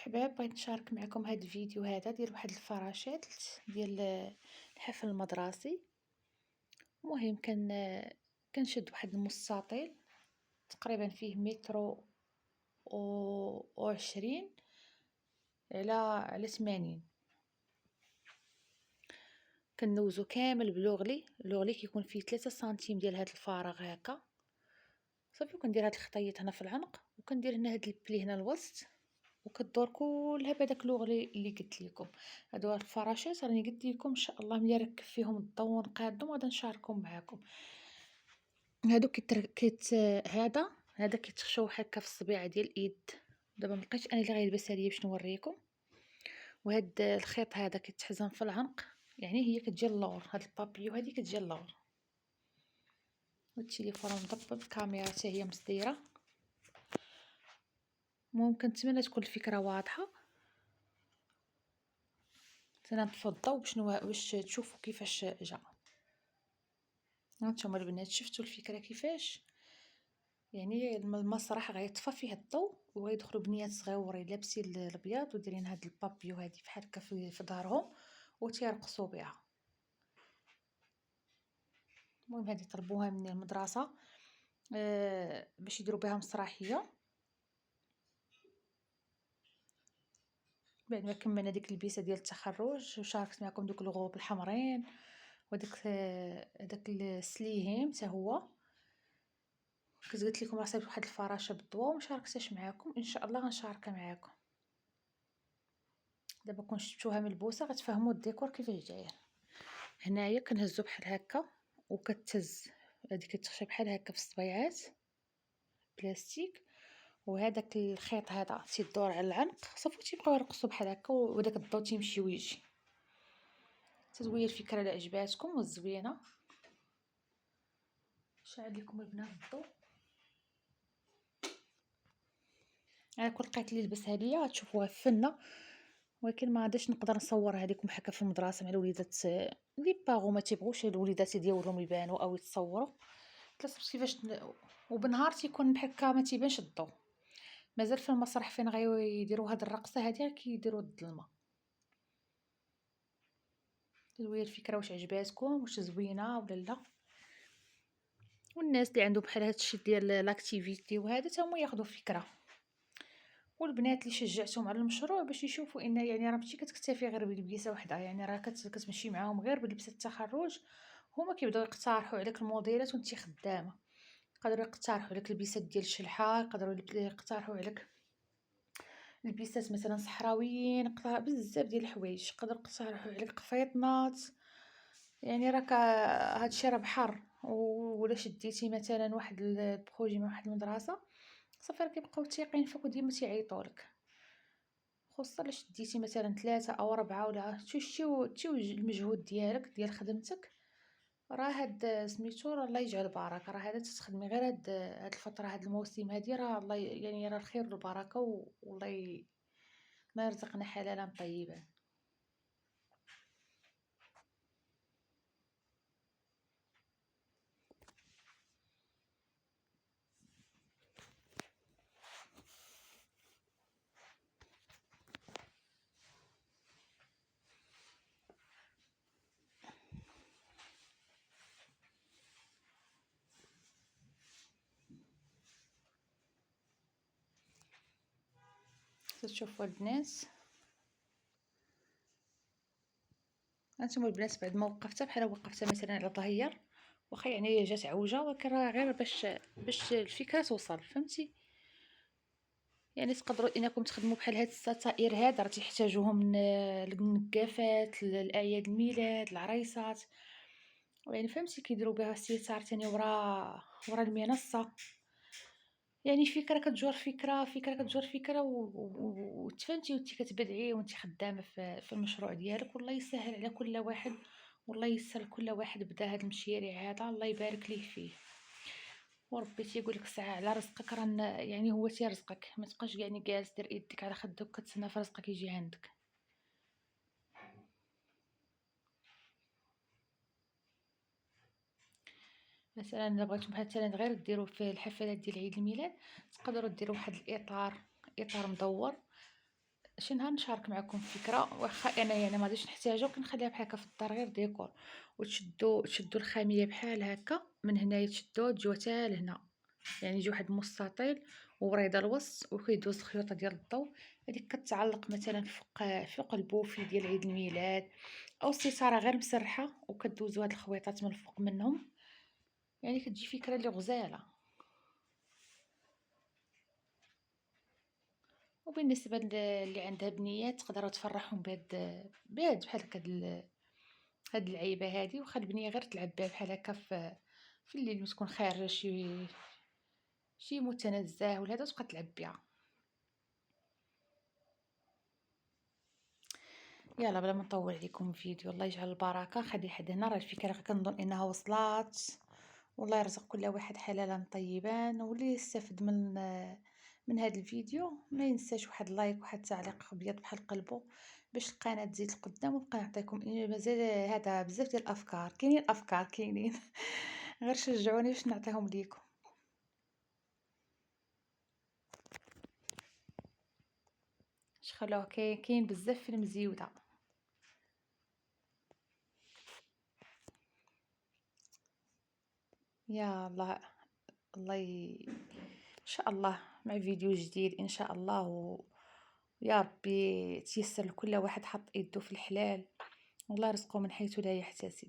حباب بغيت نشارك معكم هذا الفيديو هذا ديال واحد الفراشات ديال الحفل المدرسي. المهم كنشد واحد المستطيل تقريبا فيه متر و20 على 80. كندوزو كامل بلوغلي كيكون فيه 3 سنتيم ديال هاد الفراغ هكا صافي. وكندير هاد الخطيط هنا في العنق وكندير هنا هاد البلي هنا الوسط وكدور كلها بهداك لوغلي اللي قلت لكم. هادو الفراشات راني قلت لكم ان شاء الله ملي نركب فيهم الضو ونقادهم غادي نشاركهم معكم. هادو هذا كيتخشوا هكا في الصبيعه ديال اليد. دابا ملقيتش انا اللي غيلبسها ليا باش نوريكم. وهاد الخيط هذا كيتحزم في العنق، يعني هي كتجي اللور، هاد البابيو هادي كتجي اللور. والتليفون مضبب، الكاميرا حتى هي مصديره. ممكن نتمنى تكون الفكره واضحه. سنطفي الضوء باش تشوفوا كيفاش جا. هانتوما البنات شفتوا الفكره كيفاش، يعني المسرح غيطفى فيه الضوء وغيدخلوا بنيات صغيورين لابسين الابيض ودايرين هاد البابيو هادي بحال هكا في ظهرهم وتيرقصوا بها. المهم هادي طلبوها من المدرسه باش يديروا بها مسرحيه. بعد ما كملنا ديك البيسه ديال التخرج وشاركت معكم دوك الغروب الحمرين وداك داك السليهيم حتى هو. كنت قلت لكم راه صايبت واحد الفراشه بالضوا ومشاركتهاش معاكم، ان شاء الله غنشاركها معاكم. دابا كون شفتوها ملبوسه غتفهموا الديكور كيفاش داير. هنايا كنهزو بحال هكا وكتهز، هادي كتخشى بحال هكا في الصبيعات بلاستيك، وهذاك الخيط هذا تيدور على العنق صافي تيبقاو يرقصوا بحال هكا وداك الضو تيمشي ويجي. تزوير الفكره الا عجباتكم والزوينه. شاعل لكم البنات الضو. انا كون لقيت اللي لبسها ليا غتشوفوها فنه، ولكن ما غاديش نقدر نصور هذيكم حكا في المدرسه مع الوليدات لي باغو ما تيبغوش الوليدات ديالهم يبانوا او يتصوروا. تصبت كيفاش وبنهار تيكون بحال هكا ما تيبانش الضو. مازال في المسرح فين غيديروا هاد الرقصه هادي كيديروا الظلمه. تزوير الفكره واش عجباتكم، واش زوينه ولا لا. والناس اللي عندهم بحال هادشي ديال لاكتيفيتي وهذا حتى هما ياخذوا فكره. والبنات اللي شجعتهم على المشروع باش يشوفوا ان يعني راه ماشي كتكتفي غير بلبسه وحده، يعني راه كتمشي معاهم غير بلبسه التخرج. هما كيبداو يقترحوا عليك الموديلات وانت خدامه. يقدروا يقترحوا عليك البسات ديال الشلحه، يقدروا يقترحوا عليك البسات مثلا صحراويين، بزاف ديال الحوايج. يقدروا يقترحوا عليك قفيطنات. يعني راك هادشي راه بحر. ولا شديتي مثلا واحد البروجي مع واحد المدرسه صافي راه كيبقاو تايقين فيك وديما تيعيطوا لك، خصوصا الا شديتي مثلا 3 أو 4 ولا تشتيو المجهود ديالك ديال خدمتك. راه هاد سميتو راه الله يجعل بركه. راه هذا تخدمي غير هاد الفتره، هاد الموسم هادي راه الله يعني راه الخير والبركه والله ما يرزقنا حلالا طيبا. تشوفوا البنات، هانتوما البنات بعد ما وقفتها بحال وقفتها مثلا على ظهير، واخا يعني هي جات عوجه ولكن راه غير باش الفكره توصل، فهمتي. يعني تقدروا انكم تخدموا بحال هاد الستائر هاد راه تيحتاجوهم للنقافات، لاعياد الميلاد، العريسات. يعني فهمتي كيديروا بها الستار تاني ورا المنصه. يعني فكره كتجر فكره كتجر فكره وتفهمتي وانت كتبدعي وانت خدامه في المشروع ديالك. والله يسهل على كل واحد، والله يسر لكل واحد بدا هاد المشاريع هذا، الله يبارك ليه فيه. وربي تيقول لك ساعه على رزقك راه يعني هو تيرزقك، ما تبقاش يعني جالس دير يدك على خدك كتسنى في رزقك يجي عندك. مثلا الا بغيتو مثلا غير ديروا في الحفلات ديال عيد الميلاد تقدروا ديروا واحد الاطار، اطار مدور شي نهار نشارك معكم فكرة، واخا انا يعني ما غاديش نحتاجها وكنخليها بحال هكا في الدار غير ديكور. وتشدوا الخامية بحال هكا من هنايا، تشدوها تجيو حتى لهنا، يعني يجي واحد مستطيل ووريضه الوسط وكيدوز الخيوطه ديال الضو. هذيك كتعلق مثلا فوق البوفي ديال عيد الميلاد، او الستاره غير مسرحه وكدوزو هاد الخويطات من الفوق منهم. يعني كتجي فكره اللي غزاله. وبالنسبه اللي عندها بنيات تقدر تفرحهم بهاد بحال هكا هاد اللعيبه هادي، وخا البنيه غير تلعب بها بحال هكا في الليل ملي تكون خارجه شي متنزه ولا هذا، تبقى تلعب بها. يلا بلا ما نطول عليكم الفيديو، الله يجعل البركه. خلي حد هنا، راه الفكره كنظن انها وصلات. والله يرزق كل واحد حلالا طيبا، واللي يستفد من هذا الفيديو ما ينساش واحد لايك وواحد تعليق ابيض بحال قلبه، باش القناه تزيد لقدام ونبقى نعطيكم مازال هذا بزاف ديال الافكار. كاينين افكار كاينين غير شجعوني باش نعطيهم ليكم. شخلوه كاين بزاف في المزيوده. يا الله، ان شاء الله مع فيديو جديد ان شاء الله. ويا ربي تيسر لكل واحد حط يده في الحلال، والله يرزقه من حيث لا يحتسب.